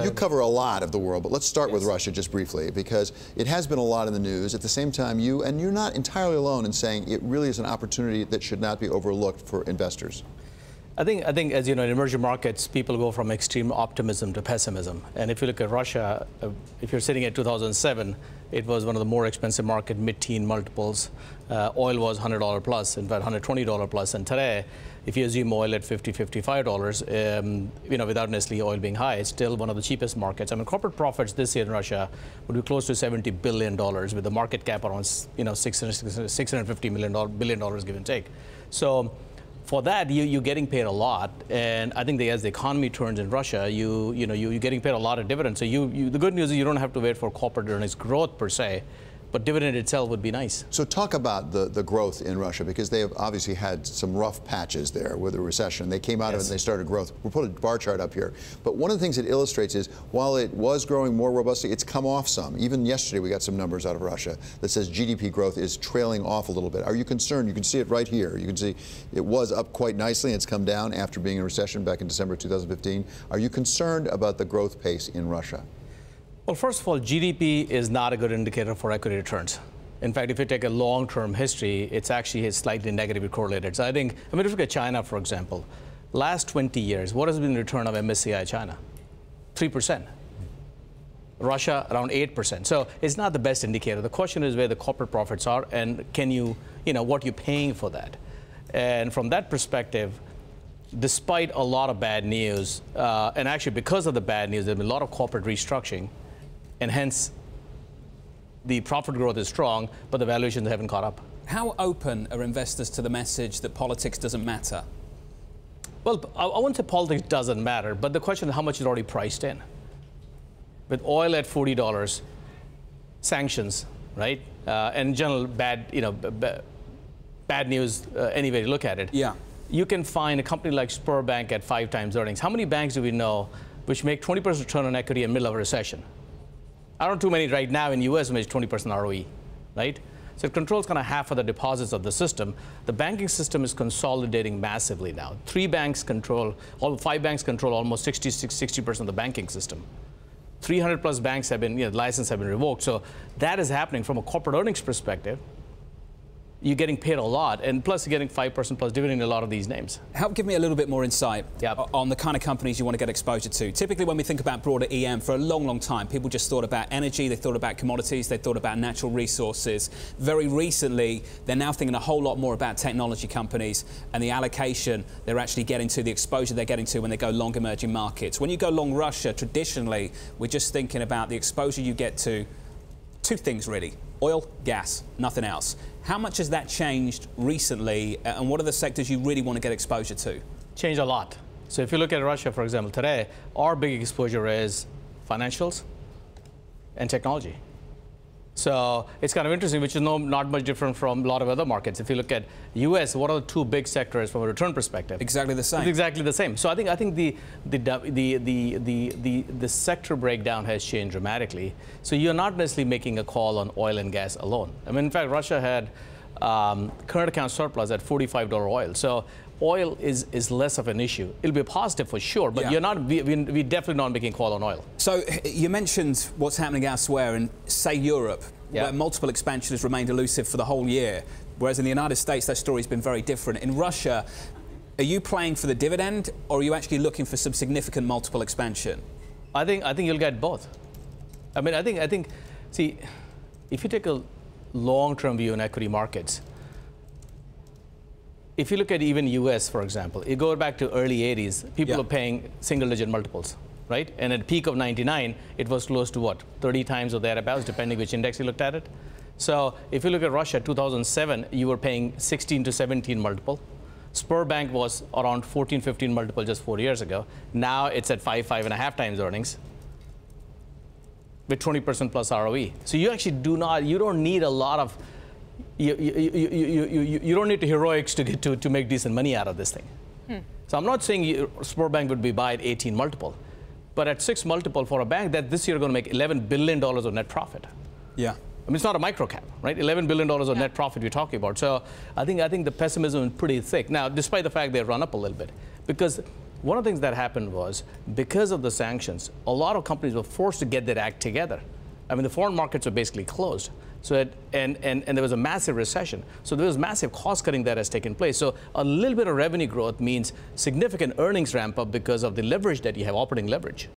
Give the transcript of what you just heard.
You cover a lot of the world, but let's start with Russia just briefly, because it has been a lot in the news. At the same time, you're not entirely alone in saying it really is an opportunity that should not be overlooked for investors. I think, as you know, in emerging markets, people go from extreme optimism to pessimism. And if you look at Russia, if you're sitting at 2007, it was one of the more expensive market, mid-teen multiples. Oil was $100 plus, in fact, $120 plus. And today, if you assume oil at $50, $55, you know, without necessarily oil being high, it's still one of the cheapest markets. I mean, corporate profits this year in Russia would be close to $70 billion, with the market cap around, you know, $650 billion, give and take. So for that, you're getting paid a lot, and I think as the economy turns in Russia, you're getting paid a lot of dividends. So the good news is you don't have to wait for corporate earnings growth per se, but dividend itself would be nice. So talk about the growth in Russia, because they have obviously had some rough patches there with the recession. They came out of it and they started growth. We'll put a bar chart up here. But one of the things it illustrates is, while it was growing more robustly, it's come off some. Even yesterday we got some numbers out of Russia that says GDP growth is trailing off a little bit. Are you concerned? You can see it right here. You can see it was up quite nicely and it's come down after being in a recession back in December 2015. Are you concerned about the growth pace in Russia? Well, first of all, GDP is not a good indicator for equity returns. In fact, if you take a long-term history, it's actually slightly negatively correlated. So I think, if you look at China, for example, last 20 years, what has been the return of MSCI China? 3%. Russia, around 8%. So it's not the best indicator. The question is where the corporate profits are, and can you know, what you're paying for that. And from that perspective, despite a lot of bad news, and actually because of the bad news, there's been a lot of corporate restructuring, and hence the profit growth is strong, but the valuations haven't caught up. How open are investors to the message that politics doesn't matter? Well, I wouldn't say politics doesn't matter, but the question is how much is already priced in. With oil at $40, sanctions, right? And in general, bad news, any way you look at it. Yeah. You can find a company like Spur Bank at 5 times earnings. How many banks do we know which make 20% return on equity in the middle of a recession? I don't know too many right now in the US who make 20% ROE, right? So it controls kind of half of the deposits of the system. The banking system is consolidating massively now. 5 banks control almost 60% of the banking system. 300 plus banks have been, licenses have been revoked. So that is happening from a corporate earnings perspective. You're getting paid a lot, and plus you're getting 5% plus dividend in a lot of these names. Give me a little bit more insight on the kind of companies you want to get exposure to. Typically when we think about broader EM, for a long, long time, people just thought about energy, they thought about commodities, they thought about natural resources. Very recently, they're now thinking a whole lot more about technology companies and the allocation they're actually getting to, the exposure they're getting to when they go long emerging markets. When you go long Russia, traditionally, we're just thinking about the exposure you get to 2 things really: oil, gas, nothing else. How much has that changed recently, and what are the sectors you really want to get exposure to? Changed a lot. So if you look at Russia, for example, today, our big exposure is financials and technology. So it's kind of interesting, which is not much different from a lot of other markets. If you look at US, what are the 2 big sectors from a return perspective? Exactly the same. It's exactly the same. So I think the sector breakdown has changed dramatically. So you're not necessarily making a call on oil and gas alone. I mean, in fact, Russia had current account surplus at $45 oil. So oil is less of an issue. It'll be a positive for sure, but we're definitely not making a call on oil. So you mentioned what's happening elsewhere in, say, Europe, where multiple expansion has remained elusive for the whole year, whereas in the United States, that story's been very different. In Russia, are you playing for the dividend, or are you actually looking for some significant multiple expansion? I think you'll get both. I mean, I think, see, if you take a long-term view in equity markets, if you look at even US, for example, you go back to early 80s, people are paying single-digit multiples, right? And at the peak of 99, it was close to what, 30 times or thereabouts, depending which index you looked at it. So if you look at Russia, 2007, you were paying 16 to 17 multiple. Spur Bank was around 14, 15 multiple just 4 years ago. Now it's at 5.5 times earnings with 20% plus ROE. So you actually you don't need a lot of, you don't need the heroics to make decent money out of this thing. So I'm not saying Spur Bank would be buy at 18 multiple, but at 6 multiple for a bank that this year are going to make $11 billion of net profit. Yeah. I mean, it's not a micro cap, right? $11 billion of net profit we're talking about. So I think the pessimism is pretty thick. Now, despite the fact they run up a little bit, because one of the things that happened was, because of the sanctions, a lot of companies were forced to get their act together. I mean, the foreign markets were basically closed. So and there was a massive recession. So there was massive cost cutting that has taken place. So a little bit of revenue growth means significant earnings ramp up because of the leverage that you have, operating leverage.